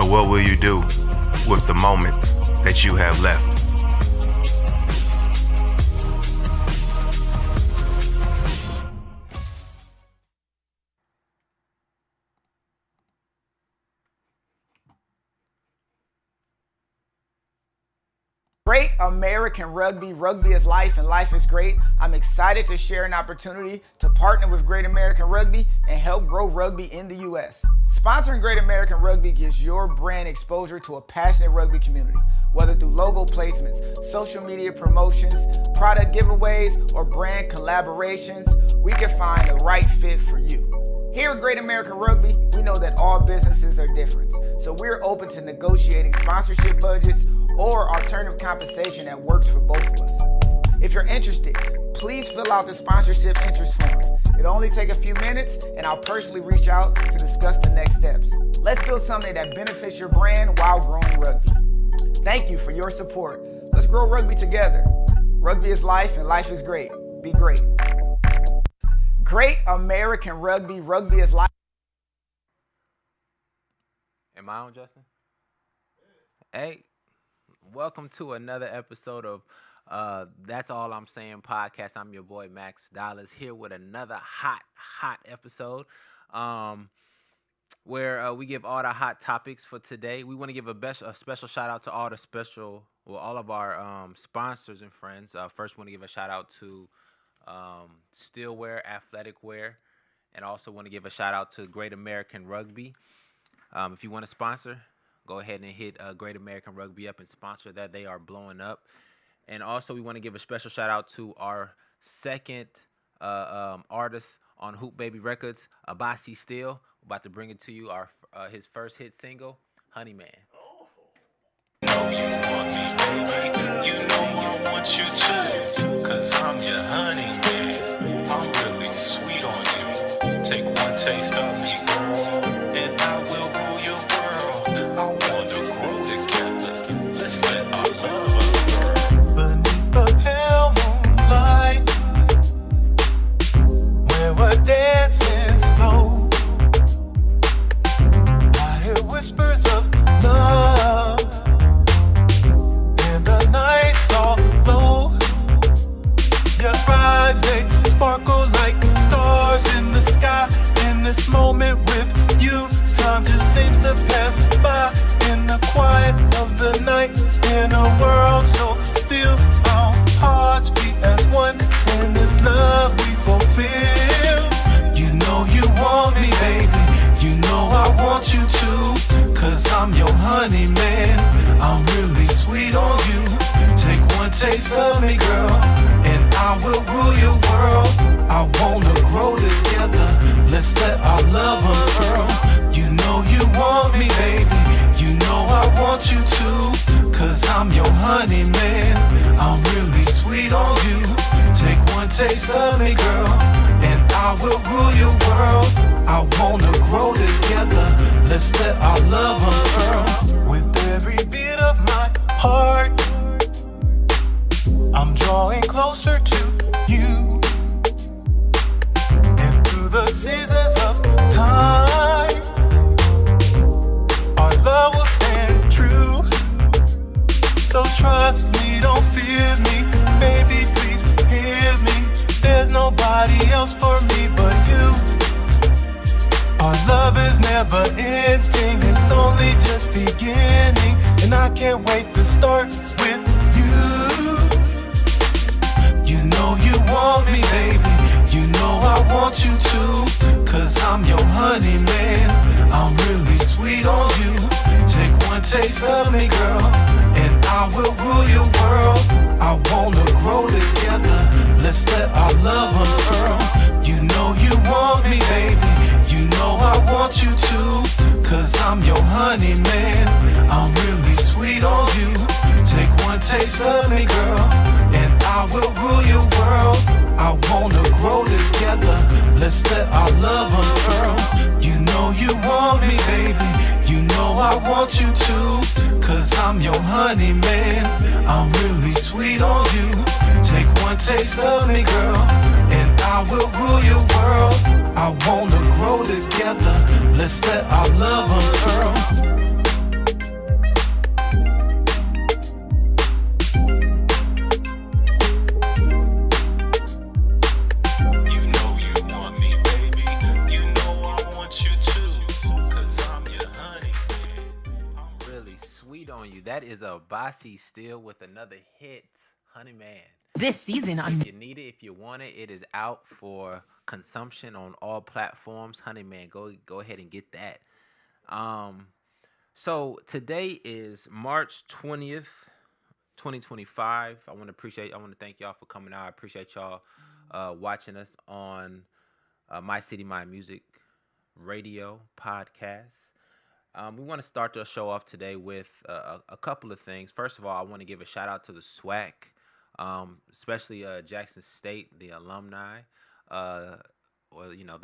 what will you do with the moments that you have left? Great American Rugby. Rugby is life and life is great. I'm excited to share an opportunity to partner with Great American Rugby and help grow rugby in the U.S. Sponsoring Great American Rugby gives your brand exposure to a passionate rugby community, whether through logo placements, social media promotions, product giveaways, or brand collaborations. We can find the right fit for you. Here at Great American Rugby, we know that all businesses are different, so we're open to negotiating sponsorship budgets or alternative compensation that works for both of us. If you're interested, please fill out the sponsorship interest form. It'll only take a few minutes, and I'll personally reach out to discuss the next steps. Let's build something that benefits your brand while growing rugby. Thank you for your support. Let's grow rugby together. Rugby is life and life is great. Be great. Great American Rugby. Rugby is life. Am I on, Justin? Hey, welcome to another episode of That's All I'm Saying podcast. I'm your boy Max Dollars here with another hot episode where we give all the hot topics for today. We want to give a special shout out to all of our sponsors and friends. First, want to give a shout out to Steelwear, Athletic Wear, and also want to give a shout out to Great American Rugby. If you want to sponsor, go ahead and hit Great American Rugby up and sponsor that. They are blowing up. And also, we want to give a special shout out to our second artist on Hoop Baby Records, Abasi Steele. About to bring it to you, his first hit single, Honey Man. You know you want me, baby. You know I want you too. 'Cause I'm your honey man. I'm really sweet on you. Take one taste of me, girl, and I will rule your world. I want to grow together. Let's let our love unfurl. Beneath the pale moonlight, where we're dancing slow, I hear whispers of love, and the night's soft glow. Your eyes, they sparkle like stars in the sky. In this moment with you, time just seems to pass by. In the quiet of the night, in a world so still, our hearts beat as one. In this love we fulfill. You know you want me, baby. You know I want you too. 'Cause I'm your honey man. I'm really sweet on you. Take one taste of me, girl, and I will rule your world. I wanna grow together. Let's let our love unfurl. You know you want me, baby. You know I want you too. 'Cause I'm your honey man. I'm really sweet on you. Take one taste of me, girl, and I will rule your world. I wanna grow together. Let's let our love unfurl. With every beat of my heart, I'm drawing closer to you. And through the seasons of time, our love will stand true. So trust me, don't fear me. Baby, please hear me. There's nobody else for me but you. Our love is never ending. It's only just beginning. And I can't wait to start with you. You know you want me, baby. You know I want you too. 'Cause I'm your honey man. I'm really sweet on you. Take one taste of me, girl, and I will rule your world. I wanna grow together. Let's let our love unfurl. You know you want me, baby. You know I want you too. 'Cause I'm your honey man. I'm really sweet on you. Take one taste of me, girl, and I will rule your world. I wanna grow together. Let's let our love unfurl. You know you want me, baby. You know I want you too. 'Cause I'm your honey man. I'm really sweet on you. Take one taste of me, girl, and I will rule your world. I wanna grow together. Let's let our love unfurl. sweet on you. That is a Bossy Still with another hit, Honey Man. This season on If you need it, if you want it, it is out for consumption on all platforms. Honey Man, go ahead and get that. Um, so today is March 20th, 2025. I want to thank y'all for coming out. I appreciate y'all watching us on My City, My Music radio podcast. We want to start the show off today with a couple of things. First of all, I want to give a shout out to the SWAC, especially Jackson State, the alumni, the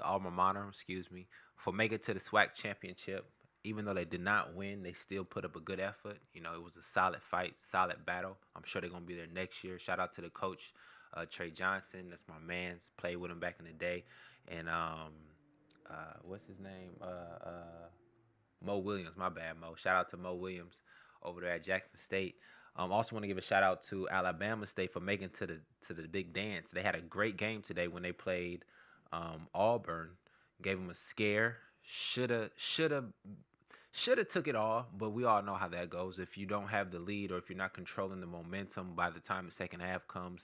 alma mater, excuse me, for making it to the SWAC championship. Even though they did not win, they still put up a good effort. You know, it was a solid fight, solid battle. I'm sure they're going to be there next year. Shout out to the coach, Trey Johnson. That's my man's. Played with him back in the day. And what's his name? Mo Williams. My bad, Mo. Shout out to Mo Williams over there at Jackson State. Also want to give a shout out to Alabama State for making to the big dance. They had a great game today when they played Auburn. Gave them a scare. Shoulda took it all, but we all know how that goes. If you don't have the lead or if you're not controlling the momentum, by the time the second half comes,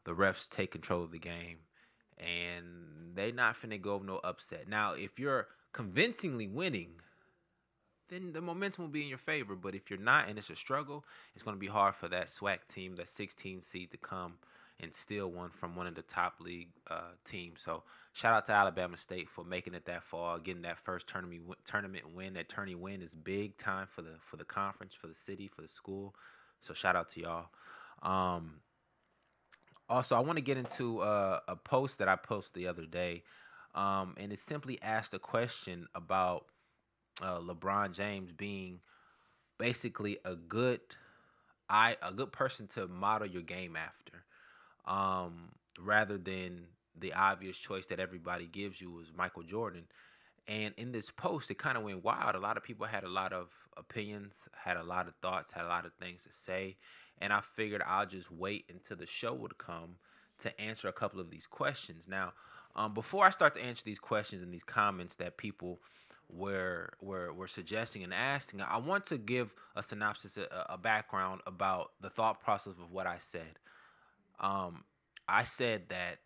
the refs take control of the game, and they not finna go no upset. Now, if you're convincingly winning, then the momentum will be in your favor. But if you're not and it's a struggle, it's going to be hard for that SWAC team, that 16 seed, to come and steal one from one of the top league teams. So shout out to Alabama State for making it that far, getting that first tournament win. That tourney win is big time for the conference, for the city, for the school. So shout out to y'all. Also, I want to get into a post that I posted the other day, and it simply asked a question about LeBron James being basically a good person to model your game after. Rather than the obvious choice that everybody gives you is Michael Jordan. And in this post, it kind of went wild. A lot of people had a lot of opinions, had a lot of thoughts, had a lot of things to say. And I figured I'll just wait until the show would come to answer a couple of these questions. Now, before I start to answer these questions and these comments that people were suggesting and asking, I want to give a synopsis, a background about the thought process of what I said. I said that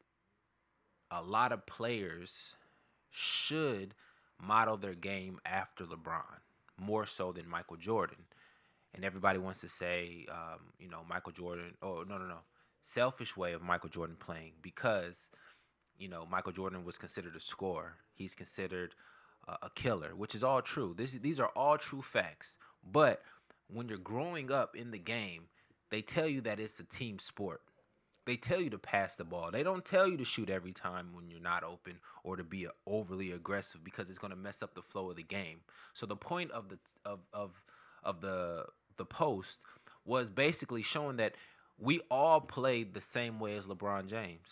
a lot of players should model their game after LeBron, more so than Michael Jordan. And everybody wants to say, Michael Jordan, no, selfish way of Michael Jordan playing, because, Michael Jordan was considered a scorer. He's considered a killer, which is all true. These are all true facts. But when you're growing up in the game, they tell you that it's a team sport. They tell you to pass the ball. They don't tell you to shoot every time when you're not open, or to be overly aggressive, because it's going to mess up the flow of the game. So the point of the post was basically showing that we all play the same way as LeBron James,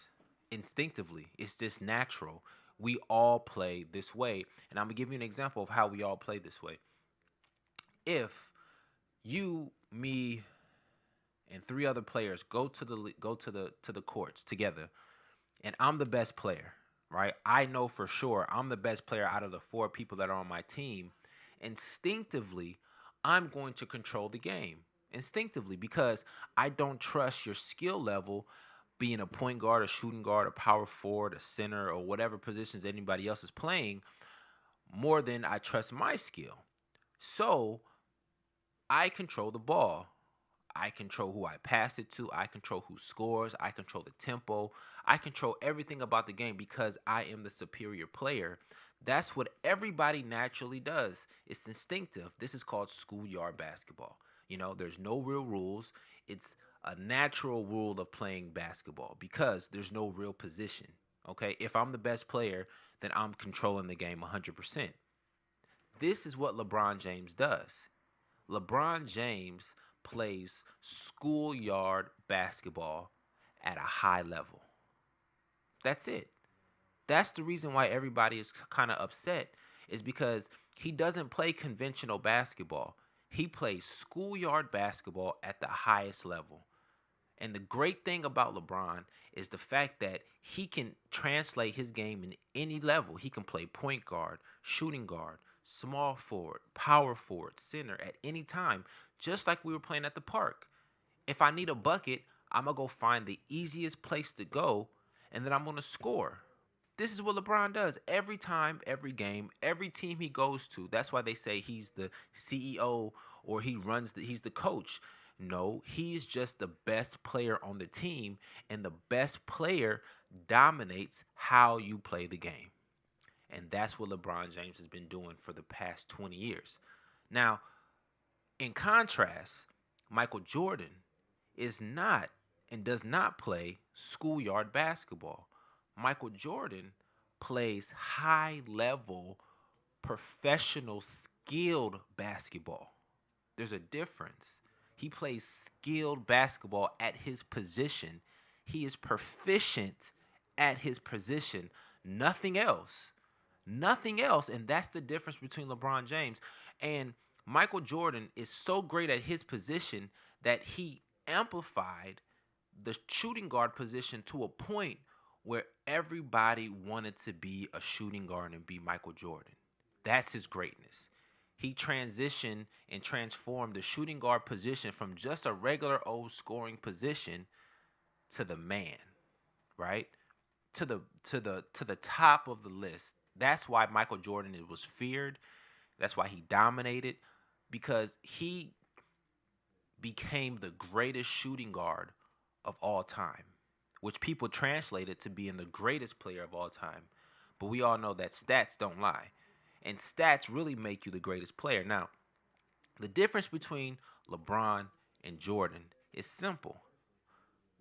instinctively. It's just natural. We all play this way, and I'm gonna give you an example of how we all play this way. If you, me, and three other players go to the courts together, and I'm the best player, right? I know for sure I'm the best player out of the four people that are on my team. Instinctively, I'm going to control the game. Instinctively, because I don't trust your skill level, being a point guard, a shooting guard, a power forward, a center, or whatever positions anybody else is playing, more than I trust my skill. So I control the ball. I control who I pass it to. I control who scores. I control the tempo. I control everything about the game because I am the superior player. That's what everybody naturally does. It's instinctive. This is called schoolyard basketball. There's no real rules. It's a natural rule of playing basketball because there's no real position. Okay? If I'm the best player, then I'm controlling the game 100%. This is what LeBron James does. LeBron James plays schoolyard basketball at a high level. That's it. That's the reason why everybody is kind of upset, is because he doesn't play conventional basketball. He plays schoolyard basketball at the highest level. And the great thing about LeBron is the fact that he can translate his game in any level. He can play point guard, shooting guard, small forward, power forward, center at any time, just like we were playing at the park. If I need a bucket, I'm going to go find the easiest place to go, and then I'm going to score. This is what LeBron does every time, every game, every team he goes to. That's why they say he's the CEO or he's the coach. No, he's just the best player on the team, and the best player dominates how you play the game. And that's what LeBron James has been doing for the past 20 years. Now, in contrast, Michael Jordan is not and does not play schoolyard basketball. Michael Jordan plays high level, professional, skilled basketball. There's a difference. He plays skilled basketball at his position. He is proficient at his position. Nothing else. Nothing else. And that's the difference between LeBron James. And Michael Jordan is so great at his position that he amplified the shooting guard position to a point where everybody wanted to be a shooting guard and be Michael Jordan. That's his greatness. He transitioned and transformed the shooting guard position from just a regular old scoring position to the man, right? To the top of the list. That's why Michael Jordan was feared. That's why he dominated, because he became the greatest shooting guard of all time, which people translated to being the greatest player of all time. But we all know that stats don't lie. And stats really make you the greatest player. Now, the difference between LeBron and Jordan is simple.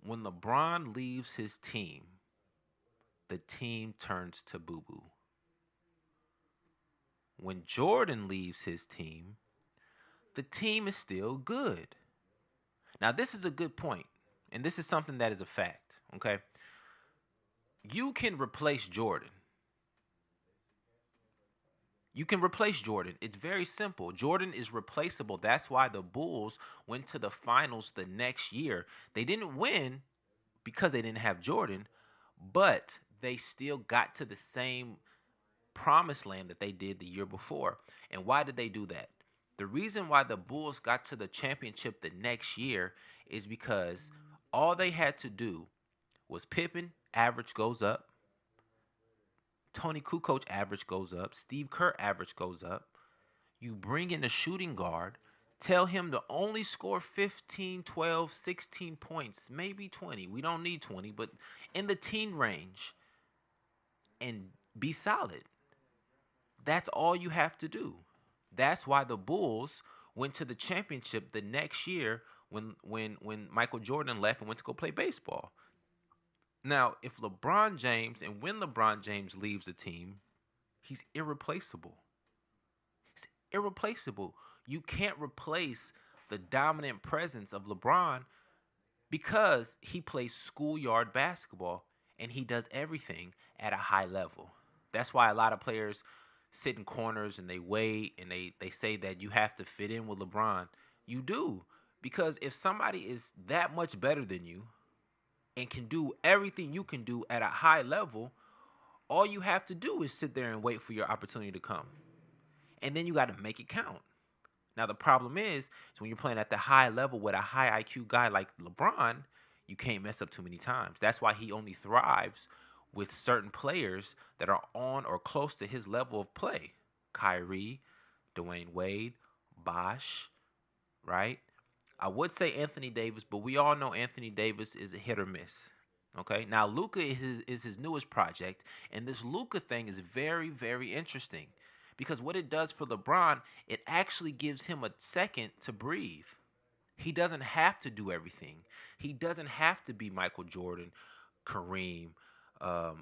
When LeBron leaves his team, the team turns to boo-boo. When Jordan leaves his team, the team is still good. Now, this is a good point, and this is something that is a fact, okay? You can replace Jordan. You can replace Jordan. It's very simple. Jordan is replaceable. That's why the Bulls went to the finals the next year. They didn't win because they didn't have Jordan, but they still got to the same promised land that they did the year before. And why did they do that? The reason why the Bulls got to the championship the next year is because all they had to do was Pippen, average goes up. Tony Kukoc average goes up. Steve Kerr average goes up. You bring in a shooting guard, tell him to only score 15, 12, 16 points, maybe 20. We don't need 20, but in the teen range, and be solid. That's all you have to do. That's why the Bulls went to the championship the next year when Michael Jordan left and went to go play baseball. Now, if LeBron James, and when LeBron James leaves the team, he's irreplaceable. He's irreplaceable. You can't replace the dominant presence of LeBron because he plays schoolyard basketball and he does everything at a high level. That's why a lot of players sit in corners and they wait and they say that you have to fit in with LeBron. You do. Because if somebody is that much better than you and can do everything you can do at a high level, all you have to do is sit there and wait for your opportunity to come. And then you got to make it count. Now, the problem is when you're playing at the high level with a high IQ guy like LeBron, you can't mess up too many times. That's why he only thrives with certain players that are on or close to his level of play. Kyrie, Dwayne Wade, Bosh, right? I would say Anthony Davis, but we all know Anthony Davis is a hit or miss. Okay, now Luka is his newest project, and this Luka thing is very, very interesting because what it does for LeBron, it actually gives him a second to breathe. He doesn't have to do everything. He doesn't have to be Michael Jordan, Kareem,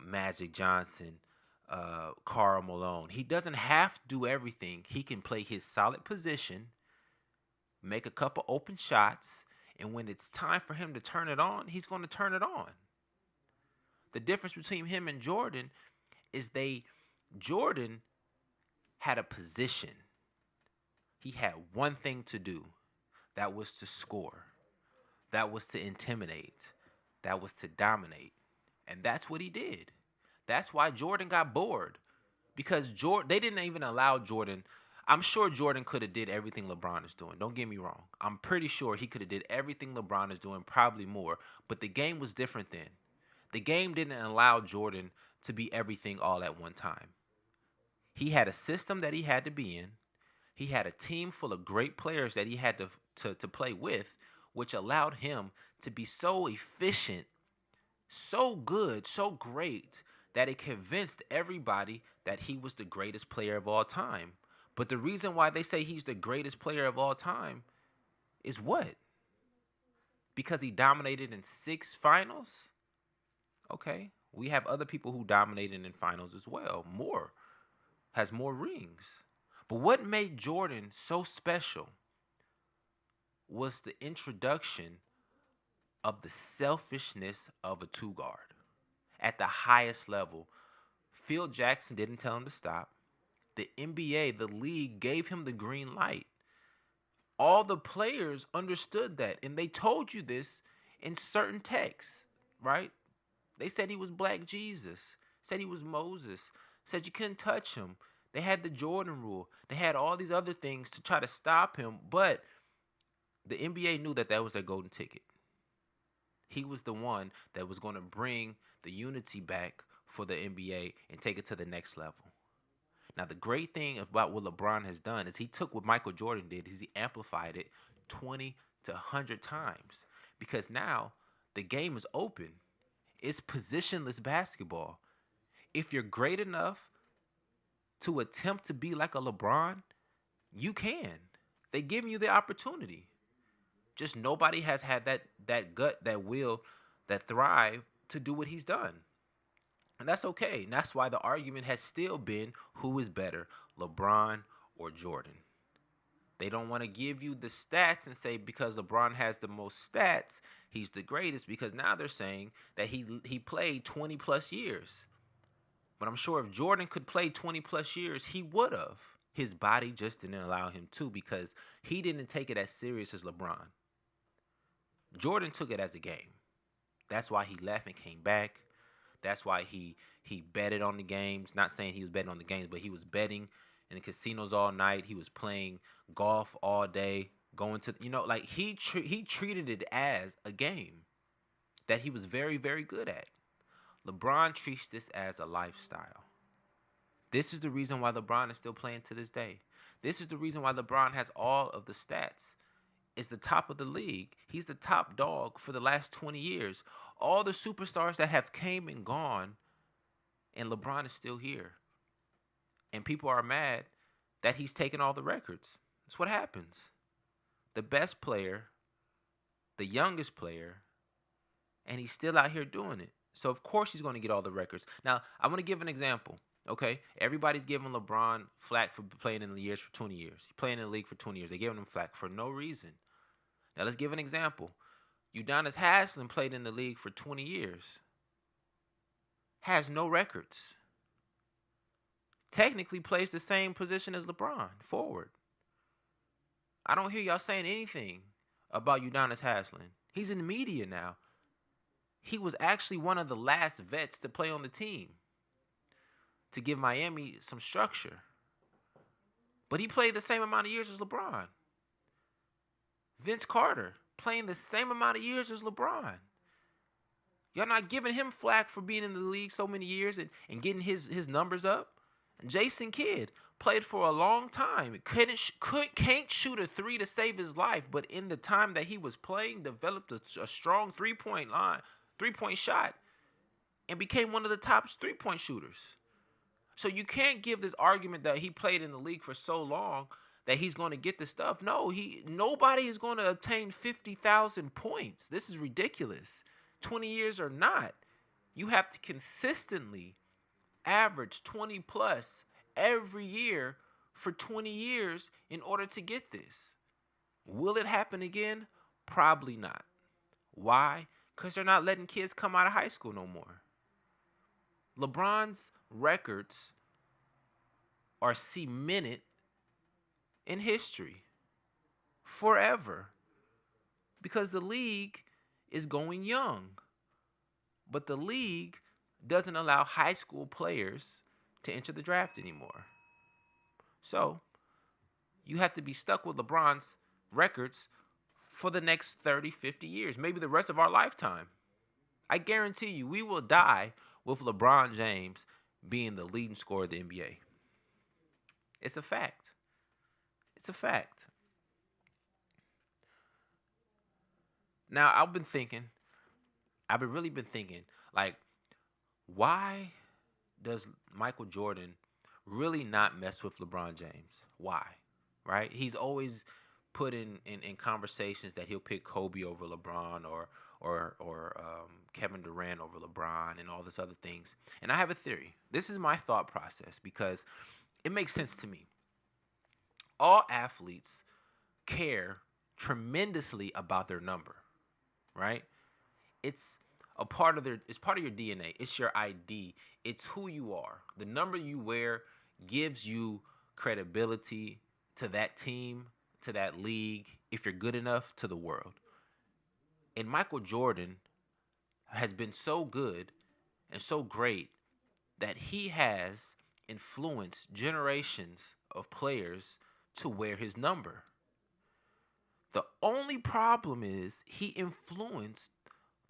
Magic Johnson, Karl Malone. He doesn't have to do everything. He can play his solid position, make a couple open shots, and when it's time for him to turn it on, he's going to turn it on. The difference between him and Jordan is Jordan had a position. He had one thing to do. That was to score. That was to intimidate. That was to dominate. And that's what he did. That's why Jordan got bored. because they didn't even allow Jordan. I'm sure Jordan could have did everything LeBron is doing. Don't get me wrong. I'm pretty sure he could have did everything LeBron is doing, probably more. But the game was different then. The game didn't allow Jordan to be everything all at one time. He had a system that he had to be in. He had a team full of great players that he had to play with, which allowed him to be so efficient, so good, so great, that it convinced everybody that he was the greatest player of all time. But the reason why they say he's the greatest player of all time is what? Because he dominated in 6 finals? Okay. We have other people who dominated in finals as well. Has more rings. But what made Jordan so special was the introduction of the selfishness of a 2 guard at the highest level. Phil Jackson didn't tell him to stop. The NBA, the league, gave him the green light. All the players understood that, and they told you this in certain texts, right? They said he was Black Jesus, said he was Moses, said you couldn't touch him. They had the Jordan rule. They had all these other things to try to stop him, but the NBA knew that that was their golden ticket. He was the one that was going to bring the unity back for the NBA and take it to the next level. Now, the great thing about what LeBron has done is he took what Michael Jordan did, is he amplified it 20 to 100 times. Because now the game is open. It's positionless basketball. If you're great enough to attempt to be like a LeBron, you can. They give you the opportunity. Just nobody has had that gut, that will, that thrive to do what he's done. And that's okay. And that's why the argument has still been who is better, LeBron or Jordan. They don't want to give you the stats and say because LeBron has the most stats, he's the greatest, because now they're saying that he played 20 plus years. But I'm sure if Jordan could play 20 plus years, he would have. His body just didn't allow him to, because he didn't take it as serious as LeBron. Jordan took it as a game. That's why he left and came back. That's why he betted on the games. Not saying he was betting on the games, but he was betting in the casinos all night. He was playing golf all day, going to, like he treated it as a game that he was very, very good at. LeBron treats this as a lifestyle. This is the reason why LeBron is still playing to this day. This is the reason why LeBron has all of the stats. Is the top of the league. He's the top dog for the last 20 years. All the superstars that have came and gone, and LeBron is still here. And people are mad that he's taken all the records. That's what happens. The best player, the youngest player, and he's still out here doing it. So, of course, he's going to get all the records. Now, I want to give an example, okay? Everybody's giving LeBron flack for playing in the years for 20 years. Playing in the league for 20 years. They're giving him flack for no reason. Now, let's give an example. Udonis Haslem played in the league for 20 years. Has no records. Technically plays the same position as LeBron, forward. I don't hear y'all saying anything about Udonis Haslem. He's in the media now. He was actually one of the last vets to play on the team to give Miami some structure. But he played the same amount of years as LeBron. Vince Carter playing the same amount of years as LeBron. Y'all not giving him flack for being in the league so many years and getting his numbers up. And Jason Kidd played for a long time. Can't shoot a 3 to save his life, but in the time that he was playing, developed a strong three-point shot, and became one of the top three-point shooters. So you can't give this argument that he played in the league for so long that he's going to get the stuff. No, nobody is going to obtain 50,000 points. This is ridiculous. 20 years or not, you have to consistently average 20 plus every year for 20 years in order to get this. Will it happen again? Probably not. Why? Because they're not letting kids come out of high school no more. LeBron's records are cemented in history forever because the league is going young. But the league doesn't allow high school players to enter the draft anymore. So you have to be stuck with LeBron's records for the next 30, 50 years, maybe the rest of our lifetime. I guarantee you, we will die with LeBron James being the leading scorer of the NBA. It's a fact. It's a fact. Now, I've been really been thinking, like, why does Michael Jordan really not mess with LeBron James? Why? Right? He's always put in conversations that he'll pick Kobe over LeBron or Kevin Durant over LeBron and all this other things. And I have a theory. This is my thought process because it makes sense to me. All athletes care tremendously about their number, right? It's part of your DNA. It's your ID. It's who you are. The number you wear gives you credibility to that team, to that league, if you're good enough, to the world. And Michael Jordan has been so good and so great that he has influenced generations of players to wear his number. The only problem is he influenced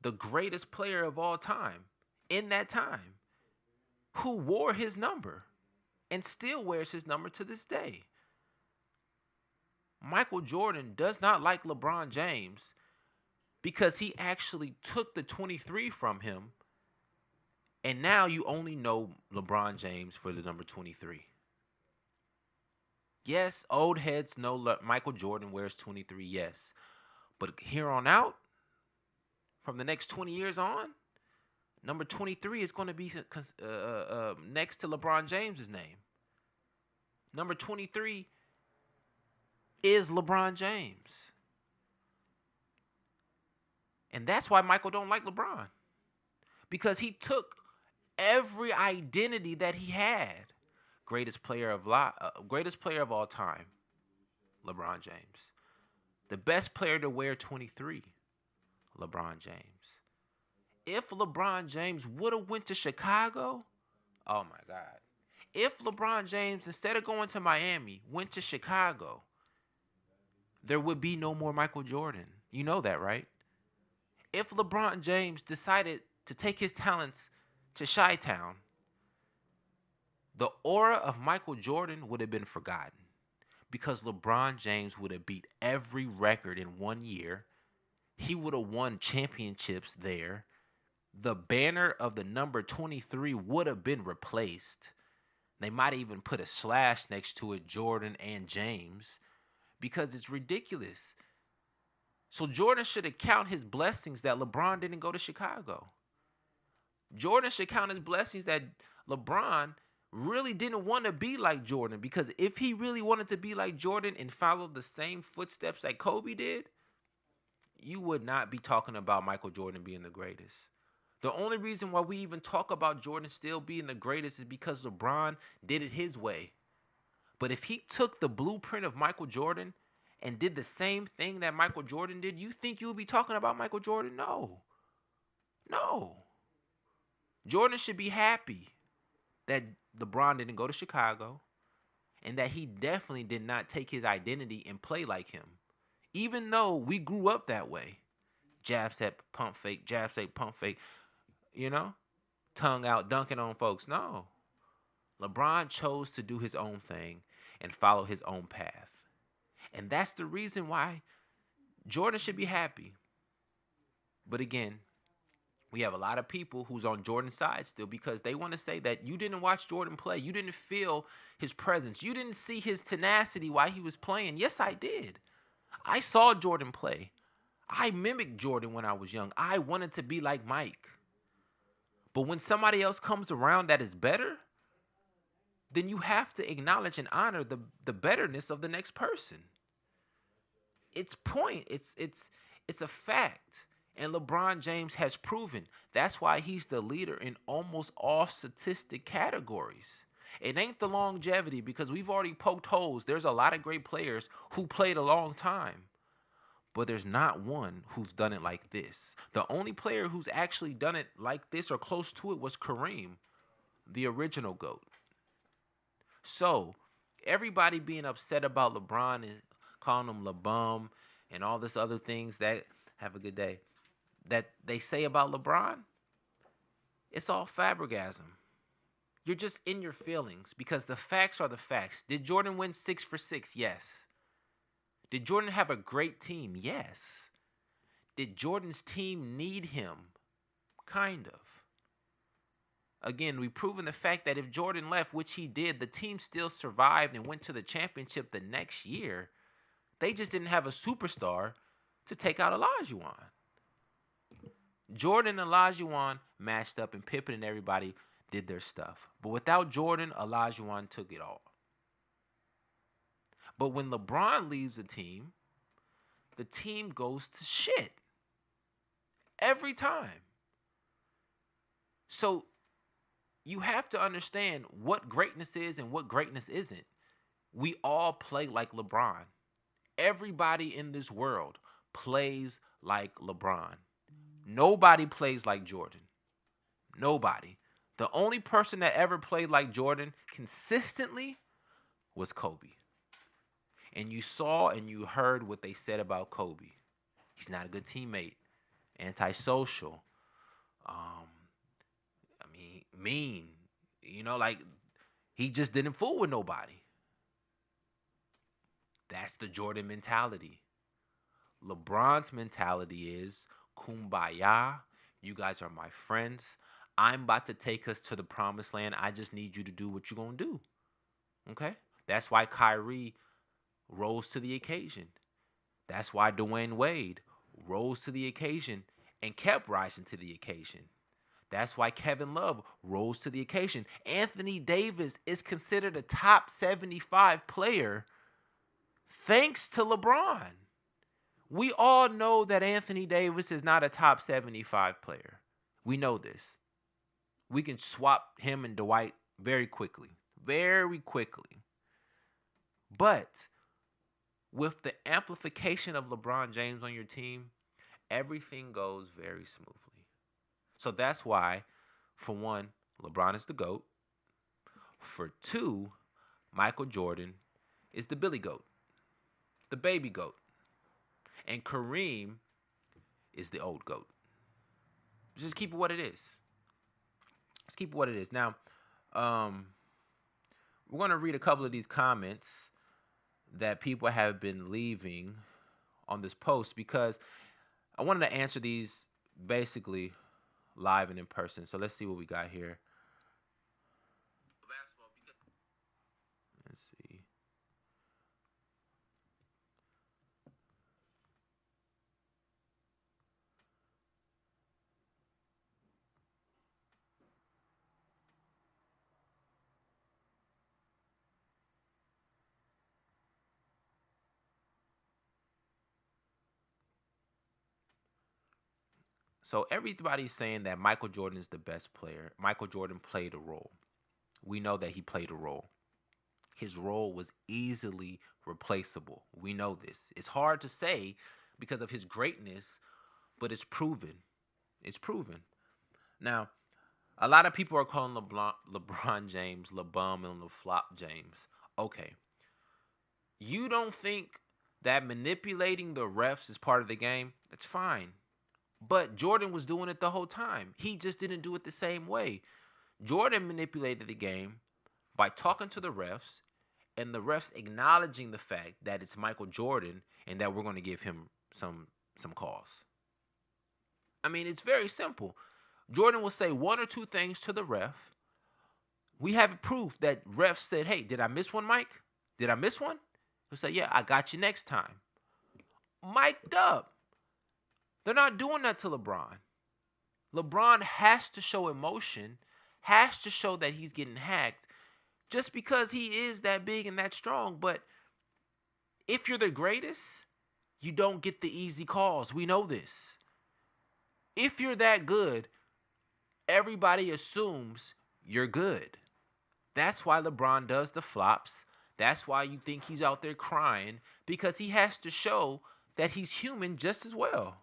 the greatest player of all time in that time who wore his number and still wears his number to this day. Michael Jordan does not like LeBron James because he actually took the 23 from him, and now you only know LeBron James for the number 23. Yes, old heads know Michael Jordan wears 23, yes. But here on out, from the next 20 years on, number 23 is going to be next to LeBron James's name. Number 23 is LeBron James. And that's why Michael don't like LeBron. Because he took every identity that he had. Greatest player of all time, LeBron James. The best player to wear 23, LeBron James. If LeBron James would have went to Chicago, oh my God. If LeBron James, instead of going to Miami, went to Chicago, there would be no more Michael Jordan. You know that, right? If LeBron James decided to take his talents to Chi-Town, the aura of Michael Jordan would have been forgotten because LeBron James would have beat every record in 1 year. He would have won championships there. The banner of the number 23 would have been replaced. They might even put a slash next to it, Jordan and James, because it's ridiculous. So Jordan should account his blessings that LeBron didn't go to Chicago. Jordan should count his blessings that LeBron really didn't want to be like Jordan, because if he really wanted to be like Jordan and follow the same footsteps that Kobe did, you would not be talking about Michael Jordan being the greatest. The only reason why we even talk about Jordan still being the greatest is because LeBron did it his way. But if he took the blueprint of Michael Jordan and did the same thing that Michael Jordan did, you think you would be talking about Michael Jordan? No. No. Jordan should be happy that LeBron didn't go to Chicago and that he definitely did not take his identity and play like him. Even though we grew up that way. Jab step, pump fake, you know? Tongue out, dunking on folks. No. LeBron chose to do his own thing and follow his own path. And that's the reason why Jordan should be happy. But again, we have a lot of people who's on Jordan's side still because they want to say that you didn't watch Jordan play. You didn't feel his presence. You didn't see his tenacity while he was playing. Yes, I did. I saw Jordan play. I mimicked Jordan when I was young. I wanted to be like Mike. But when somebody else comes around that is better, then you have to acknowledge and honor the betterness of the next person. It's a fact. And LeBron James has proven that's why he's the leader in almost all statistic categories. It ain't the longevity because we've already poked holes. There's a lot of great players who played a long time. But there's not one who's done it like this. The only player who's actually done it like this or close to it was Kareem, the original GOAT. So everybody being upset about LeBron and calling him LeBum and all this other things that have a good day that they say about LeBron, it's all fabrigasm. You're just in your feelings because the facts are the facts. Did Jordan win 6 for 6? Yes. Did Jordan have a great team? Yes. Did Jordan's team need him? Kind of. Again, we've proven the fact that if Jordan left, which he did, the team still survived and went to the championship the next year. They just didn't have a superstar to take out Olajuwon. Jordan and Olajuwon matched up, and Pippen and everybody did their stuff. But without Jordan, Olajuwon took it all. But when LeBron leaves the team goes to shit. Every time. So you have to understand what greatness is and what greatness isn't. We all play like LeBron. Everybody in this world plays like LeBron. Nobody plays like Jordan. Nobody. The only person that ever played like Jordan consistently was Kobe. And you saw and you heard what they said about Kobe. He's not a good teammate. Antisocial. Mean. He just didn't fool with nobody. That's the Jordan mentality. LeBron's mentality is kumbaya. You guys are my friends. I'm about to take us to the promised land. I just need you to do what you're going to do. Okay? That's why Kyrie rose to the occasion. That's why Dwayne Wade rose to the occasion and kept rising to the occasion. That's why Kevin Love rose to the occasion. Anthony Davis is considered a top 75 player thanks to LeBron. We all know that Anthony Davis is not a top 75 player. We know this. We can swap him and Dwight very quickly. Very quickly. But with the amplification of LeBron James on your team, everything goes very smoothly. So that's why, for one, LeBron is the GOAT. For two, Michael Jordan is the Billy GOAT, the baby GOAT. And Kareem is the old GOAT. Just keep it what it is. Just keep it what it is. Now, we're going to read a couple of these comments that people have been leaving on this post because I wanted to answer these basically live and in person. So let's see what we got here. Let's see. So everybody's saying that Michael Jordan is the best player. Michael Jordan played a role. We know that he played a role. His role was easily replaceable. We know this. It's hard to say because of his greatness, but it's proven. It's proven. Now, a lot of people are calling LeBron James LeBum and LeFlop James. Okay. You don't think that manipulating the refs is part of the game? That's fine. But Jordan was doing it the whole time. He just didn't do it the same way. Jordan manipulated the game by talking to the refs and the refs acknowledging the fact that it's Michael Jordan and that we're going to give him some calls. I mean, it's very simple. Jordan will say one or two things to the ref. We have proof that refs said, hey, did I miss one, Mike? Did I miss one? He'll say, yeah, I got you next time. Mic'd up. They're not doing that to LeBron. LeBron has to show emotion, has to show that he's getting hacked just because he is that big and that strong. But if you're the greatest, you don't get the easy calls. We know this. If you're that good, everybody assumes you're good. That's why LeBron does the flops. That's why you think he's out there crying, because he has to show that he's human just as well.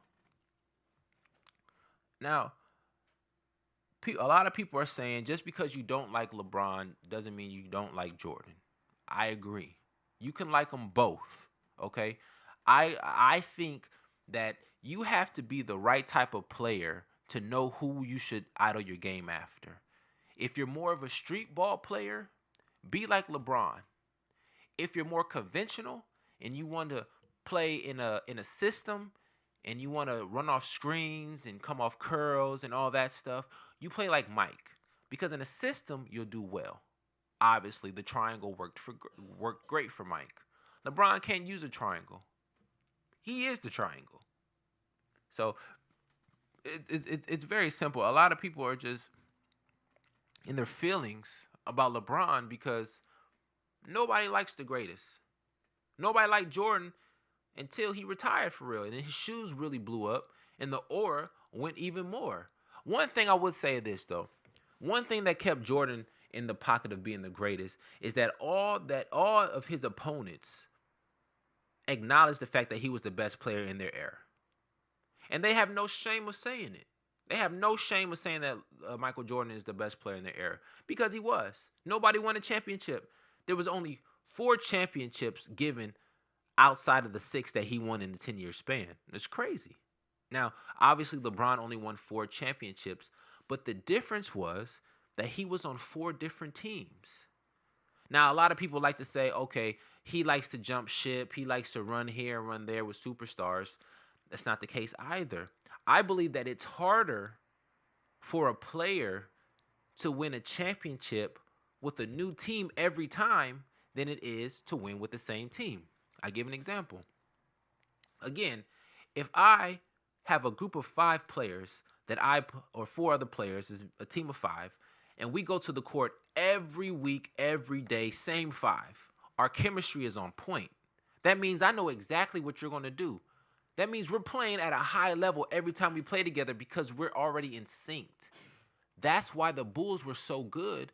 Now, A lot of people are saying just because you don't like LeBron doesn't mean you don't like Jordan. I agree. You can like them both, okay? I think that you have to be the right type of player to know who you should idle your game after. If you're more of a street ball player, be like LeBron. If you're more conventional and you want to play in a system and you want to run off screens and come off curls and all that stuff, you play like Mike. Because in a system, you'll do well. Obviously, the triangle worked great for Mike. LeBron can't use a triangle. He is the triangle. So it's very simple. A lot of people are just in their feelings about LeBron because nobody likes the greatest. Nobody liked Jordan until he retired for real. And then his shoes really blew up and the aura went even more. One thing I would say is this, though. One thing that kept Jordan in the pocket of being the greatest is that all of his opponents acknowledged the fact that he was the best player in their era. And they have no shame of saying it. They have no shame of saying that Michael Jordan is the best player in their era because he was. Nobody won a championship. There was only 4 championships given outside of the 6 that he won in the 10-year span. It's crazy. Now, obviously, LeBron only won 4 championships, but the difference was that he was on 4 different teams. Now, a lot of people like to say, okay, he likes to jump ship. He likes to run here and run there with superstars. That's not the case either. I believe that it's harder for a player to win a championship with a new team every time than it is to win with the same team. I give an example. Again, if I have a group of 5 players or 4 other players, is a team of 5, and we go to the court every week, every day, same 5. Our chemistry is on point. That means I know exactly what you're going to do. That means we're playing at a high level every time we play together because we're already in sync. That's why the Bulls were so good,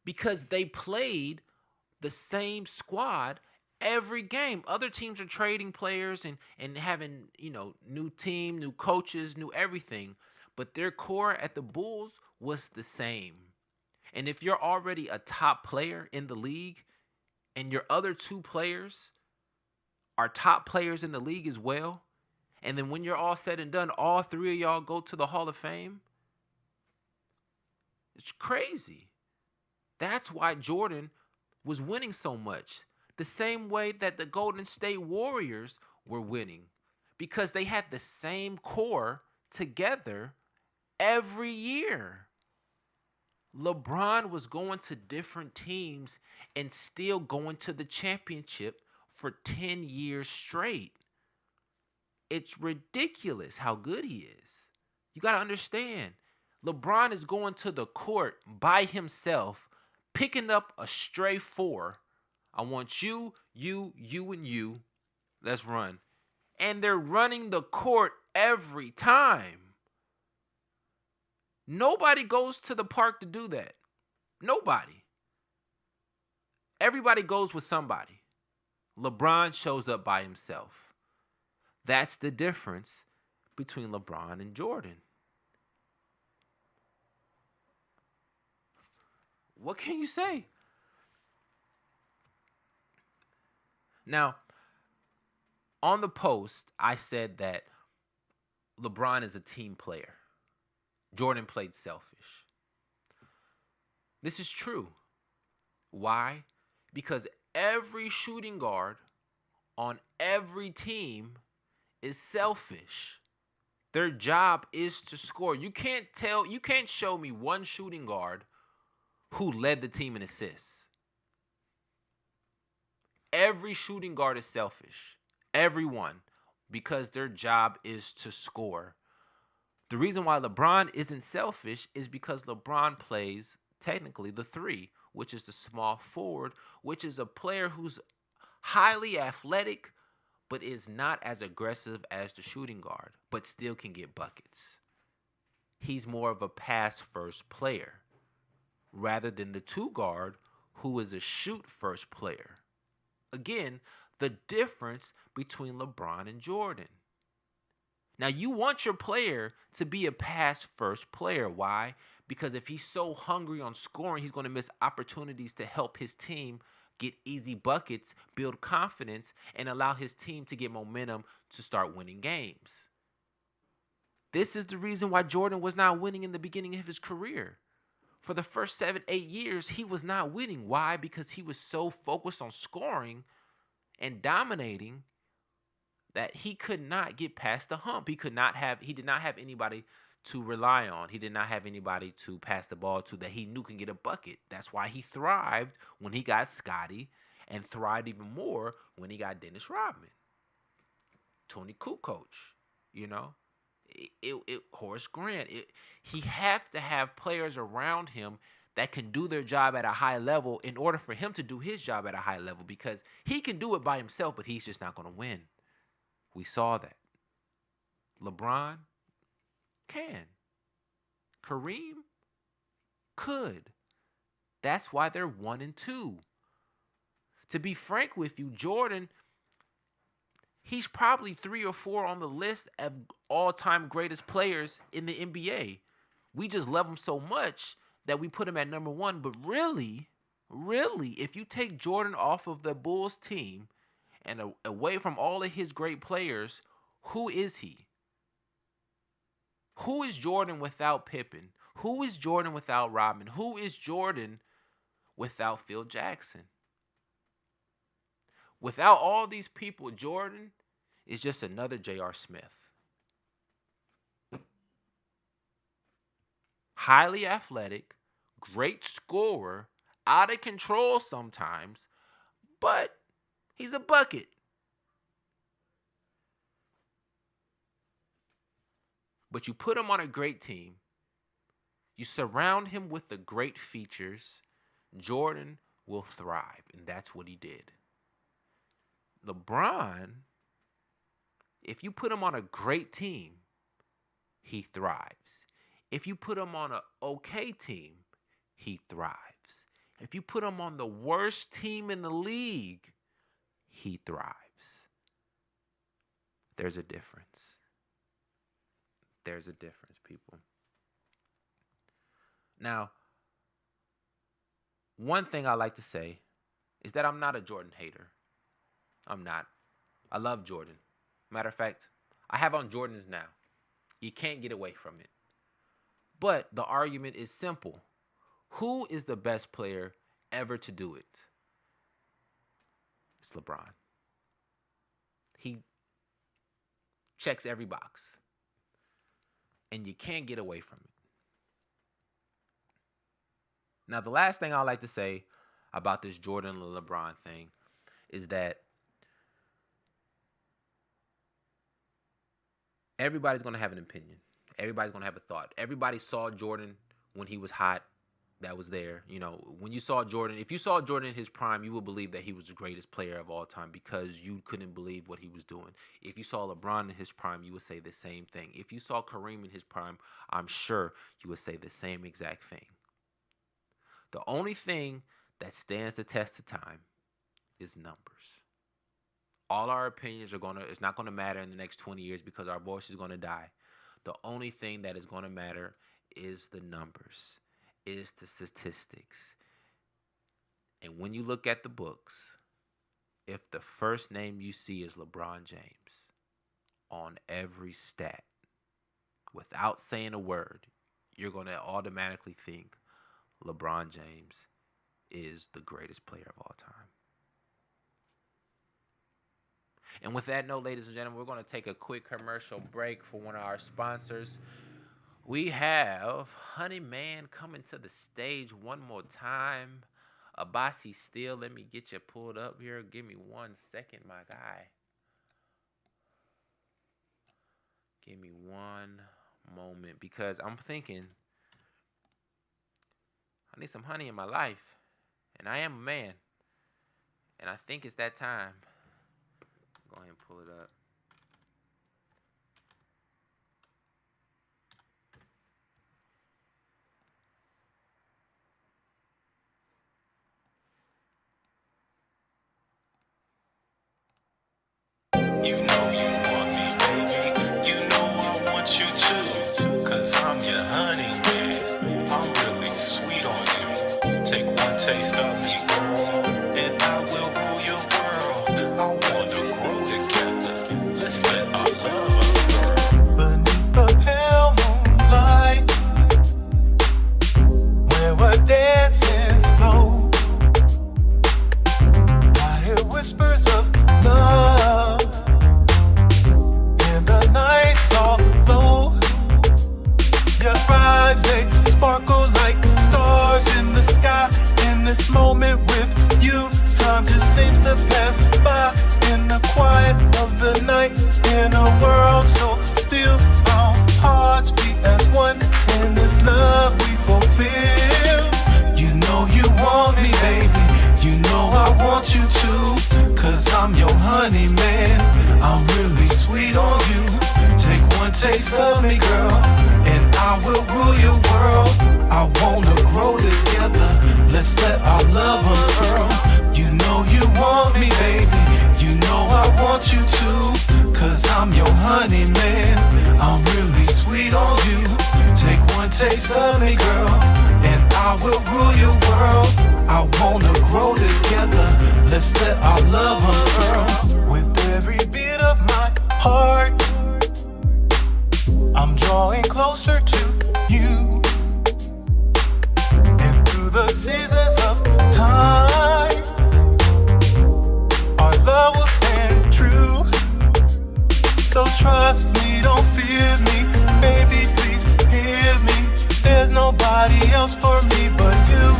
because they played the same squad every game. Other teams are trading players and having, new team, new coaches, new everything. But their core at the Bulls was the same. And if you're already a top player in the league and your other 2 players are top players in the league as well, and then when you're all said and done, all 3 of y'all go to the Hall of Fame, it's crazy. That's why Jordan was winning so much. The same way that the Golden State Warriors were winning, because they had the same core together every year. LeBron was going to different teams and still going to the championship for 10 years straight. It's ridiculous how good he is. You got to understand, LeBron is going to the court by himself, picking up a stray 4. I want you, and you. Let's run. And they're running the court every time. Nobody goes to the park to do that. Nobody. Everybody goes with somebody. LeBron shows up by himself. That's the difference between LeBron and Jordan. What can you say? Now, on the post, I said that LeBron is a team player. Jordan played selfish. This is true. Why? Because every shooting guard on every team is selfish. Their job is to score. You can't show me one shooting guard who led the team in assists. Every shooting guard is selfish. Everyone. Because their job is to score. The reason why LeBron isn't selfish is because LeBron plays technically the 3, which is the small forward, which is a player who's highly athletic, but is not as aggressive as the shooting guard, but still can get buckets. He's more of a pass-first player rather than the 2 guard who is a shoot-first player. Again, the difference between LeBron and Jordan. Now, you want your player to be a pass-first player. Why? Because if he's so hungry on scoring, he's going to miss opportunities to help his team get easy buckets, build confidence, and allow his team to get momentum to start winning games. This is the reason why Jordan was not winning in the beginning of his career. For the first 7, 8 years, he was not winning. Why? Because he was so focused on scoring and dominating that he could not get past the hump. He did not have anybody to rely on. He did not have anybody to pass the ball to that he knew can get a bucket. That's why he thrived when he got Scotty and thrived even more when he got Dennis Rodman, Tony Kukoc, Horace Grant. He have to have players around him that can do their job at a high level in order for him to do his job at a high level, because he can do it by himself, but he's just not going to win. We saw that. LeBron can. Kareem could. That's why they're 1 and 2. To be frank with you, Jordan, he's probably 3 or 4 on the list of all-time greatest players in the NBA. We just love him so much that we put him at number 1. But really, if you take Jordan off of the Bulls team and away from all of his great players, who is he? Who is Jordan without Pippen? Who is Jordan without Rodman? Who is Jordan without Phil Jackson? Without all these people, Jordan is just another J.R. Smith. Highly athletic, great scorer, out of control sometimes, but he's a bucket. But you put him on a great team, you surround him with the great features, Jordan will thrive, and that's what he did. LeBron, if you put him on a great team, he thrives. If you put him on an okay team, he thrives. If you put him on the worst team in the league, he thrives. There's a difference. There's a difference, people. Now, one thing I like to say is that I'm not a Jordan hater. I'm not. I love Jordan. Matter of fact, I have on Jordans now. You can't get away from it. But the argument is simple. Who is the best player ever to do it? It's LeBron. He checks every box. And you can't get away from it. Now, the last thing I like to say about this Jordan and LeBron thing is that everybody's going to have an opinion. Everybody's going to have a thought. Everybody saw Jordan when he was hot. That was there. When you saw Jordan, if you saw Jordan in his prime, you would believe that he was the greatest player of all time because you couldn't believe what he was doing. If you saw LeBron in his prime, you would say the same thing. If you saw Kareem in his prime, I'm sure you would say the same exact thing. The only thing that stands the test of time is numbers. All our opinions it's not going to matter in the next 20 years because our voice is going to die. The only thing that is going to matter is the numbers, is the statistics. And when you look at the books, if the first name you see is LeBron James on every stat, without saying a word, you're going to automatically think LeBron James is the greatest player of all time. And with that note, ladies and gentlemen, we're going to take a quick commercial break for one of our sponsors. We have Honey Man coming to the stage one more time. Abasi Steele, let me get you pulled up here. Give me 1 second, my guy. Give me one moment because I'm thinking I need some honey in my life. And I am a man. And I think it's that time. Go ahead and pull it up. You know you want me, baby. You know I want you too. 'Cause I'm your honey man. I'm feel. You know you want me, baby. You know I want you to. Cause I'm your honey man. I'm really sweet on you. Take one taste of me, girl, and I will rule your world. I wanna grow together. Let's let our love unfurl. You know you want me, baby. You know I want you to. Cause I'm your honey man. I'm really sweet on you. Take one taste of me, girl, and I will rule your world. I wanna grow together. Let's let our love unfurl. With every beat of my heart, I'm drawing closer to you. And through the seasons of time, our love will stand true. So trust me, don't fear me. Baby, please hear me. There's nobody else for me but you.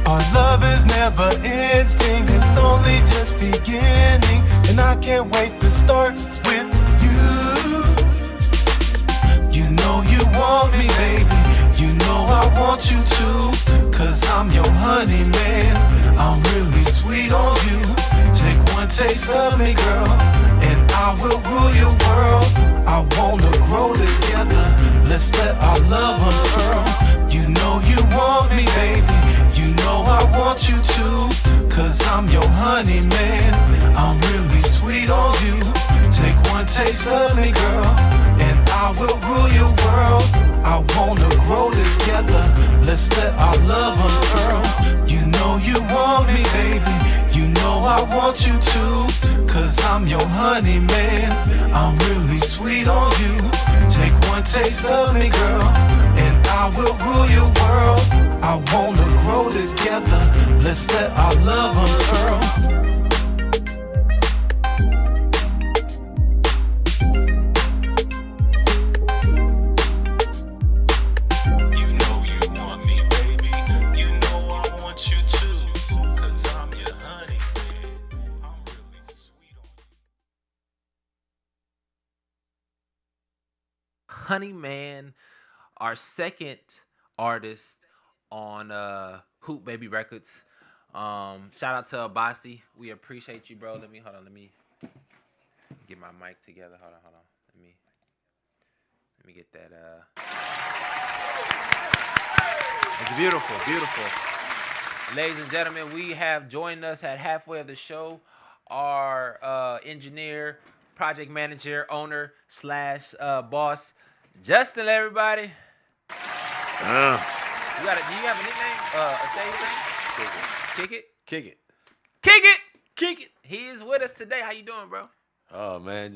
Our love is never ending, it's only just beginning. And I can't wait to start with you. You know you want me, baby. You know I want you to. Cause I'm your honey man. I'm really sweet on you. Take one taste of me, girl, and I will rule your world. I wanna grow together. Let's let our love unfurl. You know you want me, baby. You know I want you to. Cause I'm your honey man. I'm really sweet on you. Take one taste of me, girl, and I will rule your world. I wanna grow together. Let's let our love unfurl. You know you want me, baby. You know I want you to. Cause I'm your honey man. I'm really sweet on you. Take one taste of me, girl, and I will rule your world. I wanna grow together. Let's let our love unfurl. Honey Man, our second artist on Hoop Baby Records. Shout out to Abasi. We appreciate you, bro. Let me get my mic together. Hold on. Let me get that It's beautiful. Ladies and gentlemen, we have joined us at halfway of the show our engineer, project manager, owner / boss, Justin, everybody. Do you have a nickname? A stage name? Kick it. He is with us today. How you doing, bro? Oh man,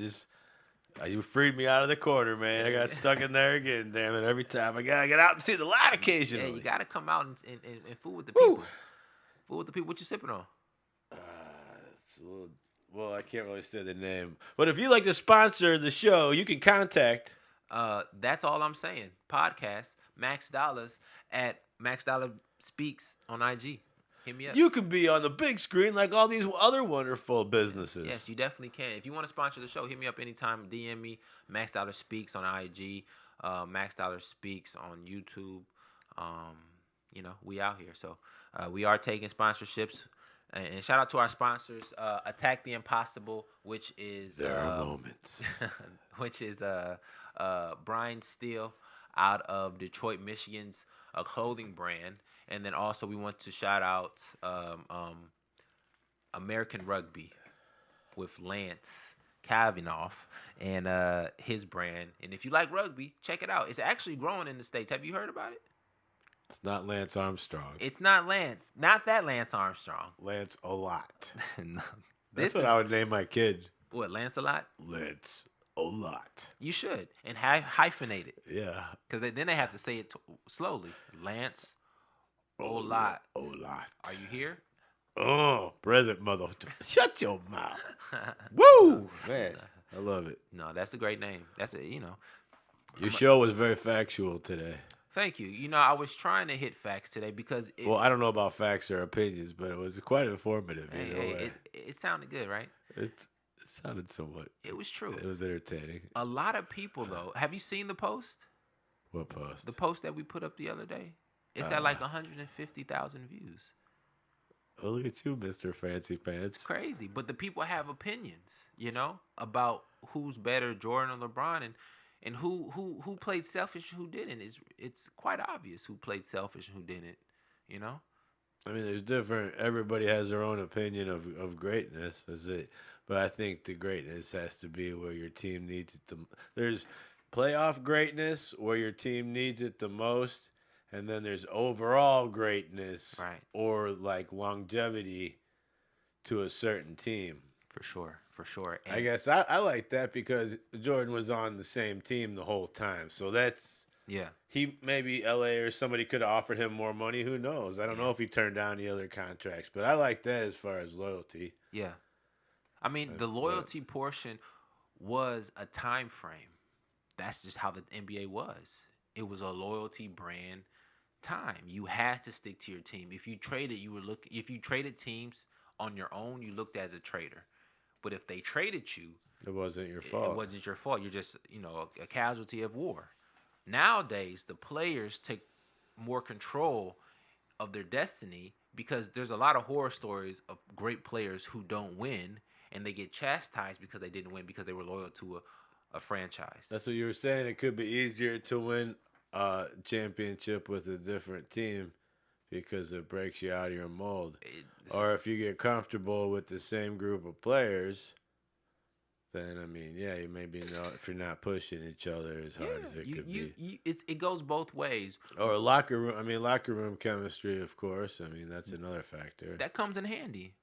you freed me out of the corner, man. I got stuck in there again. Damn it! Every time I gotta get out and see the light occasionally. Yeah, you gotta come out and fool with the people. Woo. Fool with the people. What you sipping on? It's a little, well, I can't really say the name, but if you'd like to sponsor the show, you can contact. That's all I'm saying. Podcast Max Dollars at Max Dollar Speaks on IG. Hit me up. You can be on the big screen like all these other wonderful businesses. Yes, you definitely can. If you want to sponsor the show, hit me up anytime. DM me. Max Dollar Speaks on IG. Max Dollar Speaks on YouTube. We out here. So we are taking sponsorships. And shout out to our sponsors, Attack the Impossible, which is there are moments, which is Brian Steele out of Detroit, Michigan's clothing brand, and then also we want to shout out American Rugby with Lance Kavinoff and his brand. And if you like rugby, check it out. It's actually growing in the States. Have you heard about it? It's not Lance Armstrong. It's not Lance. Not that Lance Armstrong. Lance a lot. No. That's what I would name my kid. What, Lance-a-lot? Lance a lot. You should. And hyphenate it. Yeah. Because then they have to say it slowly. Lance a lot. A lot. Are you here? Oh, present mother. Shut your mouth. Woo! Man, I love it. No, that's a great name. That's a, Your show was very factual today. Thank you. I was trying to hit facts today because well, I don't know about facts or opinions, but it was quite informative. It sounded good, right? It sounded somewhat. It was true. It was entertaining. A lot of people, though. Have you seen the post? What post? The post that we put up the other day. It's at like 150,000 views. Oh, look at you, Mr. Fancy Pants. It's crazy. But the people have opinions, about who's better, Jordan or LeBron, and who played selfish and who didn't. It's quite obvious who played selfish and who didn't, I mean, there's different. Everybody has their own opinion of greatness. Is it? But I think the greatness has to be where your team needs it. There's playoff greatness where your team needs it the most, and then there's overall greatness, right, or like longevity to a certain team. For sure. And I guess I like that because Jordan was on the same team the whole time, so that's. Yeah. He maybe LA or somebody could have offered him more money. Who knows? I don't know if he turned down the other contracts, but I like that as far as loyalty. Yeah. I mean, the loyalty portion was a time frame. That's just how the NBA was. It was a loyalty brand time. You had to stick to your team. If you traded, if you traded teams on your own, you looked as a trader. But if they traded you, it wasn't your fault. It wasn't your fault. You're just, a casualty of war. Nowadays, the players take more control of their destiny because there's a lot of horror stories of great players who don't win and they get chastised because they didn't win because they were loyal to a franchise. That's what you were saying. It could be easier to win a championship with a different team because it breaks you out of your mold. Or if you get comfortable with the same group of players, then, I mean, yeah, you maybe if you're not pushing each other as hard as it could be. It goes both ways. Or locker room chemistry, of course. I mean, that's another factor. That comes in handy,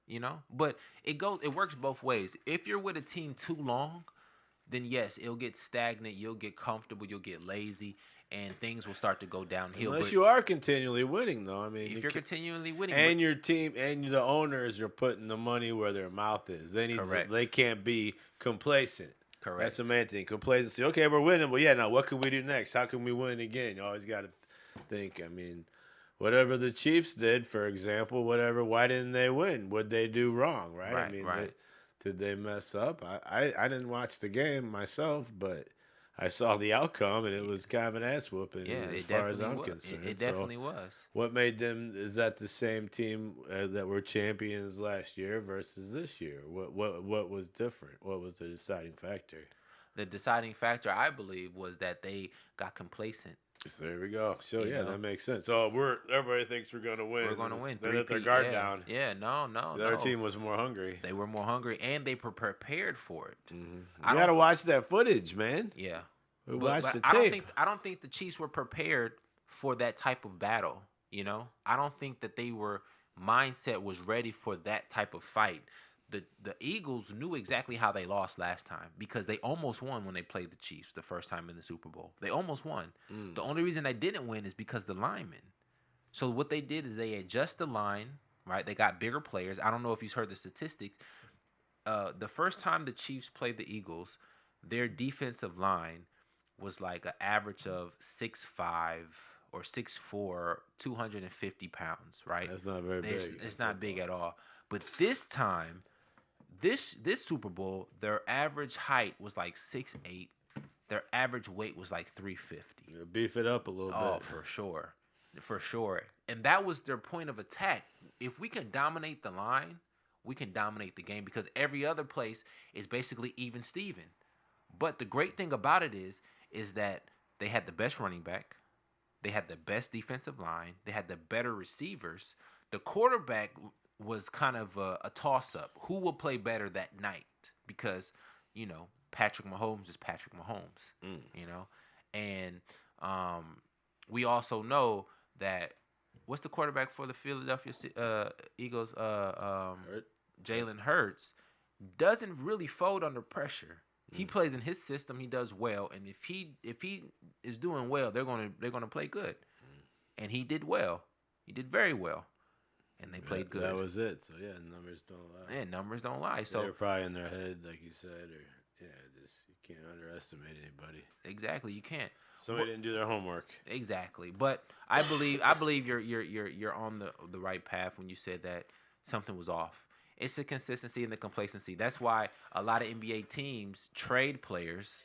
But it works both ways. If you're with a team too long, then yes, it'll get stagnant. You'll get comfortable. You'll get lazy. And things will start to go downhill. Unless you are continually winning, though. I mean, if you're continually winning, and your team and the owners are putting the money where their mouth is, they can't be complacent. Correct. That's the main thing. Complacency. Okay, we're winning, but now what can we do next? How can we win again? You always got to think. I mean, whatever the Chiefs did, for example, why didn't they win? What'd they do wrong? Right. I mean, did they mess up? I didn't watch the game myself, but I saw the outcome, and it was kind of an ass whooping as far as I'm concerned. It definitely was. What made them, is that the same team that were champions last year versus this year? What was different? What was the deciding factor? The deciding factor, I believe, was that they got complacent. So there we go. So, that makes sense. So everybody thinks we're going to win. We're going to win. They let their guard down. Yeah, no. The other team was more hungry. They were more hungry, and they were prepared for it. Mm-hmm. You got to watch that footage, man. Yeah. Watch the tape. I don't think the Chiefs were prepared for that type of battle, I don't think that they were mindset was ready for that type of fight. The Eagles knew exactly how they lost last time because they almost won when they played the Chiefs the first time in the Super Bowl. They almost won. The only reason they didn't win is because the linemen. So what they did is they adjust the line, right? They got bigger players. I don't know if you've heard the statistics. The first time the Chiefs played the Eagles, their defensive line was like an average of 6'5" or 6'4", 250 pounds, right? That's not very big. It's not big at all. But this time, this Super Bowl, their average height was like 6'8". Their average weight was like 350. Beef it up a little bit. Oh, for sure. And that was their point of attack. If we can dominate the line, we can dominate the game because every other place is basically even Steven. But the great thing about it is that they had the best running back, they had the best defensive line, they had the better receivers. The quarterback was kind of a toss-up. Who will play better that night? Because, Patrick Mahomes is Patrick Mahomes, And we also know that, what's the quarterback for the Philadelphia Eagles? Jalen Hurts doesn't really fold under pressure. He plays in his system. He does well, and if he is doing well, they're gonna play good. And he did well. He did very well, and they played good. That was it. So numbers don't lie. Yeah, numbers don't lie. So they're probably in their head, like you said, or just you can't underestimate anybody. Exactly, you can't. Somebody didn't do their homework. Exactly, but I believe you're on the right path when you said that something was off. It's the consistency and the complacency. That's why a lot of NBA teams trade players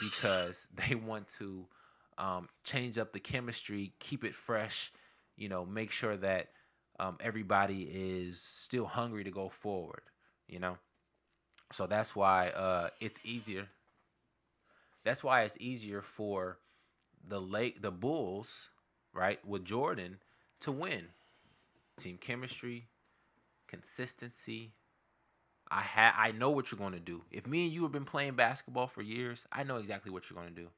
because they want to change up the chemistry, keep it fresh, make sure that everybody is still hungry to go forward, So that's why it's easier. That's why it's easier for the Bulls, right, with Jordan to win. Team chemistry, consistency. I know what you're going to do. If me and you have been playing basketball for years, I know exactly what you're going to do.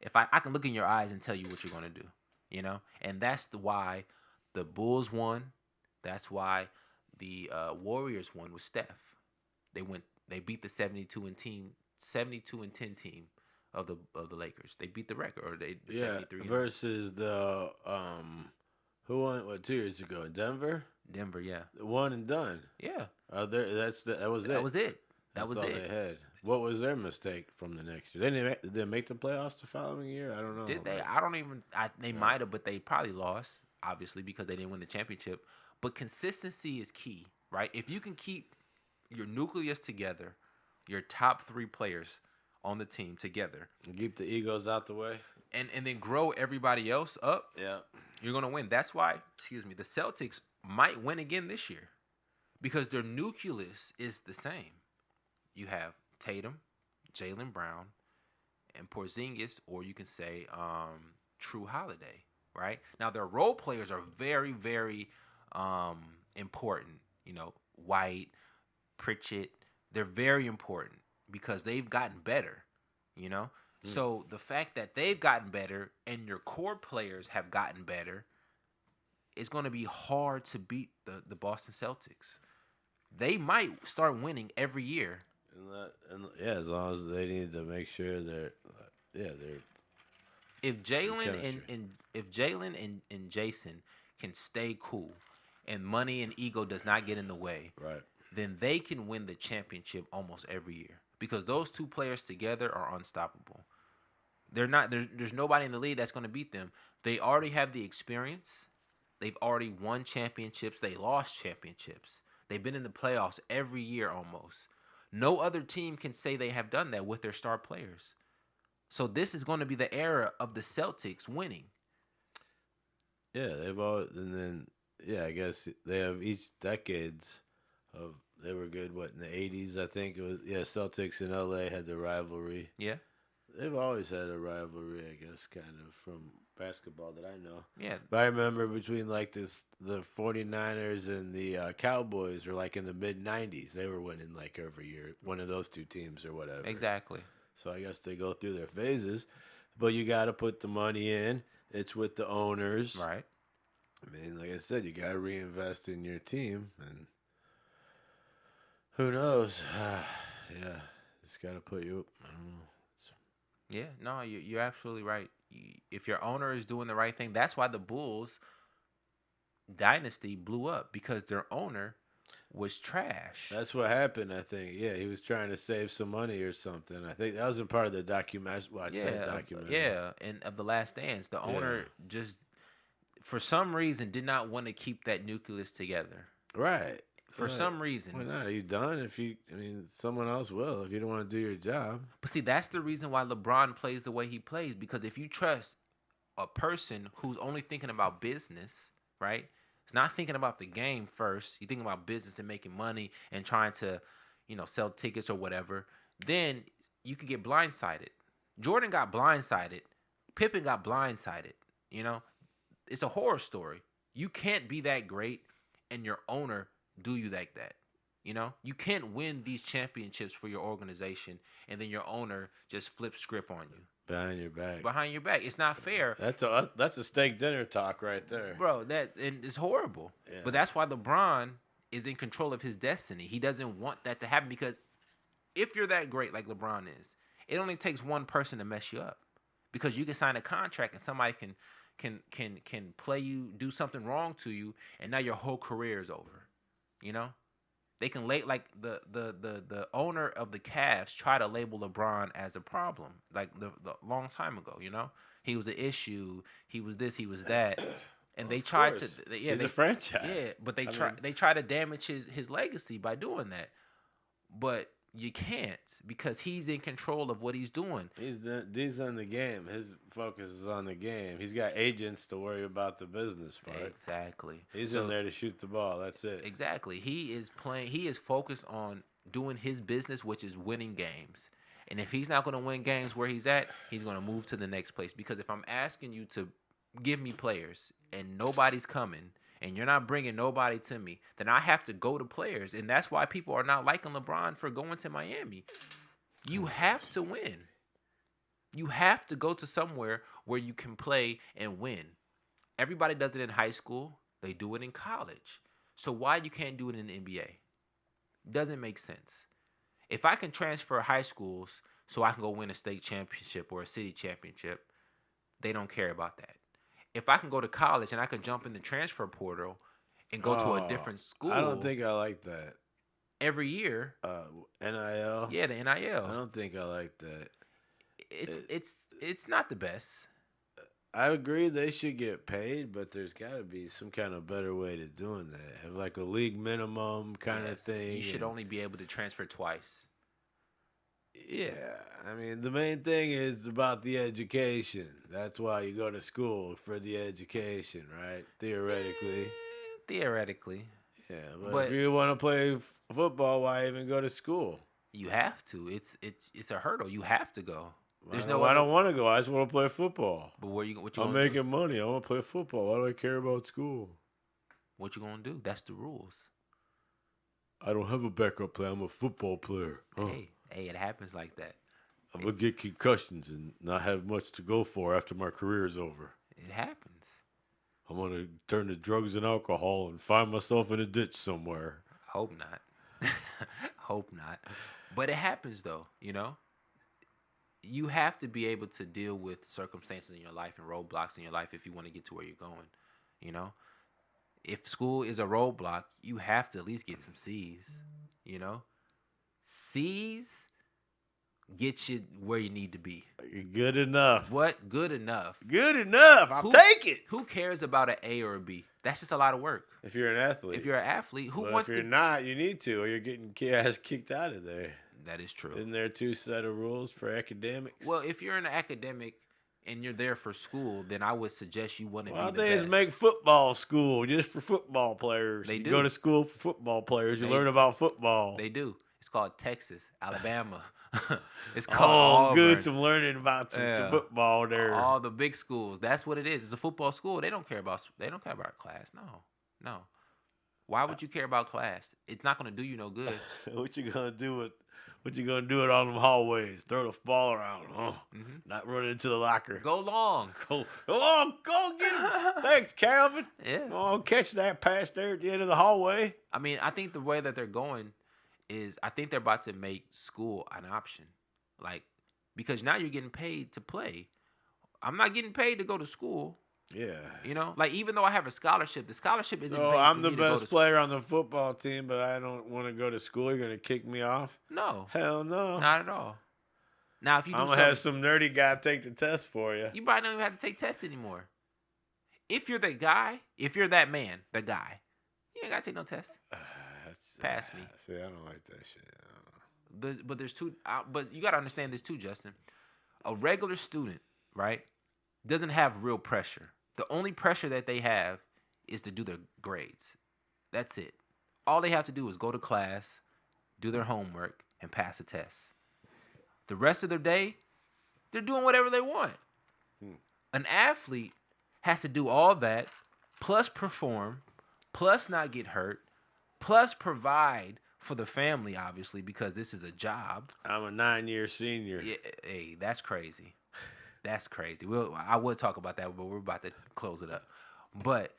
If I can look in your eyes and tell you what you're going to do, And that's why the Bulls won. That's why the Warriors won with Steph. They beat the 72 and 10 team of the Lakers. They beat the record, or the 73 versus the who won 2 years ago? Denver, yeah. One and done. Yeah. That was it. That was it. That's all they had. What was their mistake from the next year? Did they make the playoffs the following year? I don't know. Did they? I don't even. They might have, but they probably lost, obviously, because they didn't win the championship. But consistency is key, right? If you can keep your nucleus together, your top 3 players on the team together, and keep the egos out the way, and then grow everybody else up, you're gonna win. That's why, the Celtics might win again this year, because their nucleus is the same. You have Tatum, Jaylen Brown, and Porzingis, or you can say True Holiday, right? Now, their role players are very, very important. White, Pritchett, they're very important because they've gotten better, So the fact that they've gotten better and your core players have gotten better, it's going to be hard to beat the Boston Celtics. They might start winning every year. As long as they need to make sure they're if Jaylen and Jason can stay cool and money and ego does not get in the way, right, then they can win the championship almost every year, because those 2 players together are unstoppable. There's nobody in the league that's going to beat them. They already have the experience. They've already won championships. They lost championships. They've been in the playoffs every year almost. No other team can say they have done that with their star players. So this is going to be the era of the Celtics winning. Yeah, I guess they have each decades of, they were good, in the 80s, I think it was, Celtics and LA had the rivalry. Yeah. They've always had a rivalry, I guess, kind of, from basketball that I know. Yeah. But I remember between, the 49ers and the Cowboys were, in the mid-90s. They were winning, every year, one of those 2 teams or whatever. Exactly. So I guess they go through their phases. But you got to put the money in. It's with the owners. Right. I mean, like I said, you got to reinvest in your team. And who knows? It's got to put you up. I don't know. Yeah, no, you're absolutely right. If your owner is doing the right thing, that's why the Bulls dynasty blew up, because their owner was trash. That's what happened, I think. Yeah, he was trying to save some money or something. I think that was in part of the documentary. And of The Last Dance, the owner just, for some reason, did not want to keep that nucleus together. Right. For some reason. Why not? Are you done? Someone else will if you don't want to do your job. But see, that's the reason why LeBron plays the way he plays, because if you trust a person who's only thinking about business, right? It's not thinking about the game first. You're thinking about business and making money and trying to, sell tickets or whatever. Then you could get blindsided. Jordan got blindsided. Pippen got blindsided. It's a horror story. You can't be that great and your owner do you like that. You can't win these championships for your organization and then your owner just flips script on you. Behind your back. Behind your back. It's not fair. That's a steak dinner talk right there. Bro, and it's horrible. Yeah. But that's why LeBron is in control of his destiny. He doesn't want that to happen, because if you're that great like LeBron is, it only takes one person to mess you up. Because you can sign a contract and somebody can play you, do something wrong to you, and now your whole career is over. They can the owner of the Cavs try to label LeBron as a problem, the long time ago. He was an issue. He was this. He was that. And they tried to. He's a franchise. Yeah, but they try to damage his legacy by doing that. But You can't, because he's in control of what he's doing. He's on the game. His focus is on the game. He's got agents to worry about the business part. Exactly. He's in there to shoot the ball. That's it. Exactly. He is focused on doing his business, which is winning games. And if he's not going to win games where he's at, he's going to move to the next place. Because if I'm asking you to give me players and nobody's coming, and you're not bringing nobody to me, then I have to go to players. And that's why people are not liking LeBron for going to Miami. You have to win. You have to go to somewhere where you can play and win. Everybody does it in high school. They do it in college. So why you can't do it in the NBA? Doesn't make sense. If I can transfer high schools so I can go win a state championship or a city championship, they don't care about that. If I can go to college and I can jump in the transfer portal and go to a different school. I don't think I like that. Every year. NIL? Yeah, the NIL. I don't think I like that. It's not the best. I agree they should get paid, but there's got to be some kind of better way to doing that. Have like a league minimum kind of thing. You should only be able to transfer twice. Yeah, I mean, the main thing is about the education. That's why you go to school, for the education, right? Theoretically. Theoretically. Yeah, but if you want to play football, why even go to school? You have to. It's a hurdle. You have to go. I don't want to go. I just want to play football. But what you I'm making money. I want to play football. Why do I care about school? What you gonna do? That's the rules. I don't have a backup plan. I'm a football player. Hey, it happens like that. I'm going to get concussions and not have much to go for after my career is over. It happens. I'm going to turn to drugs and alcohol and find myself in a ditch somewhere. Hope not. Hope not. But it happens, though, you know? You have to be able to deal with circumstances in your life and roadblocks in your life if you want to get to where you're going, you know? If school is a roadblock, you have to at least get some C's, you know? C's get you where you need to be. Good enough. What? Good enough. Good enough. I'll take it. Who cares about an A or a B? That's just a lot of work. If you're an athlete. If you're an athlete, if you're not, you need to, or you're getting ass kicked out of there. That is true. Isn't there two set of rules for academics? Well, if you're an academic and you're there for school, then I would suggest you want to be the best. They just make football school just for football players. They do. Go to school for football players. You learn about football. They do. It's called Texas, Alabama. It's called Auburn. Good. Some learning about some football there. All the big schools. That's what it is. It's a football school. They don't care about class. No. Why would you care about class? It's not going to do you no good. What you gonna do with all them hallways? Throw the ball around, huh? Mm-hmm. Not run into the locker. Go long. Go get him. Thanks, Calvin. Yeah. Oh, catch that pass there at the end of the hallway. I mean, I think the way that they're going is I think they're about to make school an option. Like, because now you're getting paid to play. I'm not getting paid to go to school. Yeah. You know, like even though I have a scholarship, the scholarship isn't. So I'm the best player on the football team, but I don't want to go to school. You're gonna kick me off? No. Hell no. Not at all. Now, if you I'm gonna have some nerdy guy take the test for you. You probably don't even have to take tests anymore. If you're the guy, if you're that man, the guy, you ain't gotta take no tests. Pass me. See, I don't like that shit. But there's two. But you gotta understand this too, Justin. A regular student, right, doesn't have real pressure. The only pressure that they have is to do their grades. That's it. All they have to do is go to class, do their homework, and pass a test. The rest of their day, they're doing whatever they want. An athlete has to do all that, plus perform, plus not get hurt, plus provide for the family, obviously, because this is a job. I'm a 9-year senior. Yeah, hey, that's crazy. That's crazy. I would talk about that, but we're about to close it up. But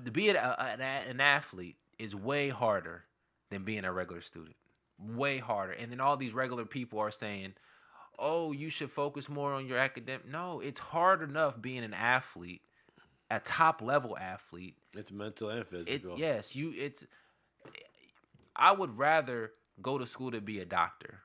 to be an athlete is way harder than being a regular student. Way harder. And then all these regular people are saying, oh, you should focus more on your academic. No, it's hard enough being an athlete, a top-level athlete. It's mental and physical. I would rather go to school to be a doctor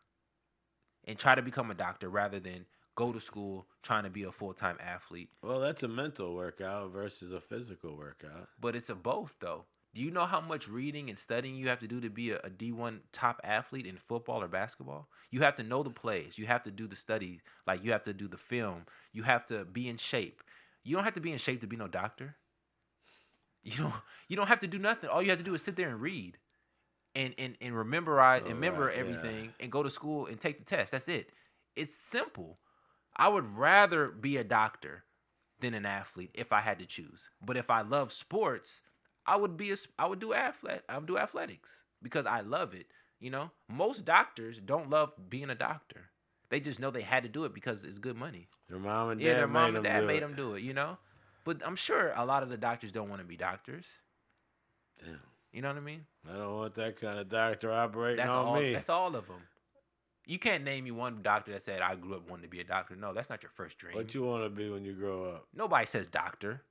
and try to become a doctor rather than go to school trying to be a full-time athlete. Well, that's a mental workout versus a physical workout. But it's a both, though. Do you know how much reading and studying you have to do to be a D1 top athlete in football or basketball? You have to know the plays. You have to do the study. Like, you have to do the film. You have to be in shape. You don't have to be in shape to be no doctor. You don't have to do nothing. All you have to do is sit there and read and remember everything and go to school and take the test. That's it. It's simple. I would rather be a doctor than an athlete if I had to choose. But if I love sports, I would do athletics because I love it. You know, most doctors don't love being a doctor. They just know they had to do it because it's good money. Their mom and dad, their mom and dad made them do it. You know, but I'm sure a lot of the doctors don't want to be doctors. Damn. You know what I mean? I don't want that kind of doctor operating me. That's all of them. You can't name me one doctor that said, I grew up wanting to be a doctor. No, that's not your first dream. What you want to be when you grow up? Nobody says doctor.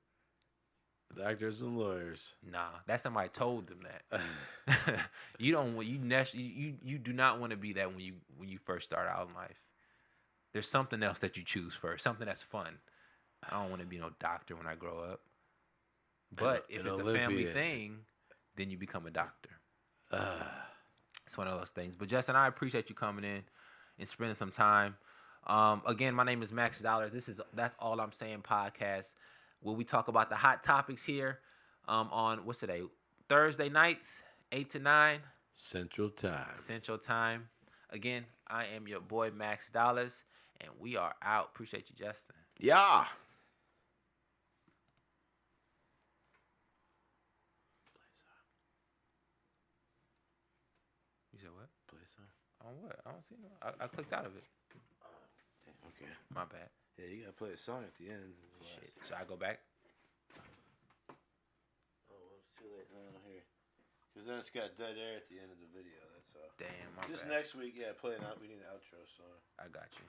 Doctors and lawyers. Nah, that's somebody told them that. You do not want to be that when you first start out in life. There's something else that you choose first, something that's fun. I don't want to be no doctor when I grow up. But if it's a family thing, then you become a doctor. It's one of those things. But Justin, I appreciate you coming in and spending some time. Again, my name is Max Dollars. That's All I'm Saying podcast, where we talk about the hot topics here on what's today? Thursday nights, 8 to 9 Central Time. Again, I am your boy Max Dollars, and we are out. Appreciate you, Justin. Yeah. You said what? Play a song. On what? I don't see no. I clicked out of it. Okay. My bad. Yeah, you gotta play a song at the end. Shit. Should I go back? Oh, well, it's too late now here. Because then it's got dead air at the end of the video. That's all. Damn, my Just bad. next week, yeah, play an out. We need an outro song. I got you.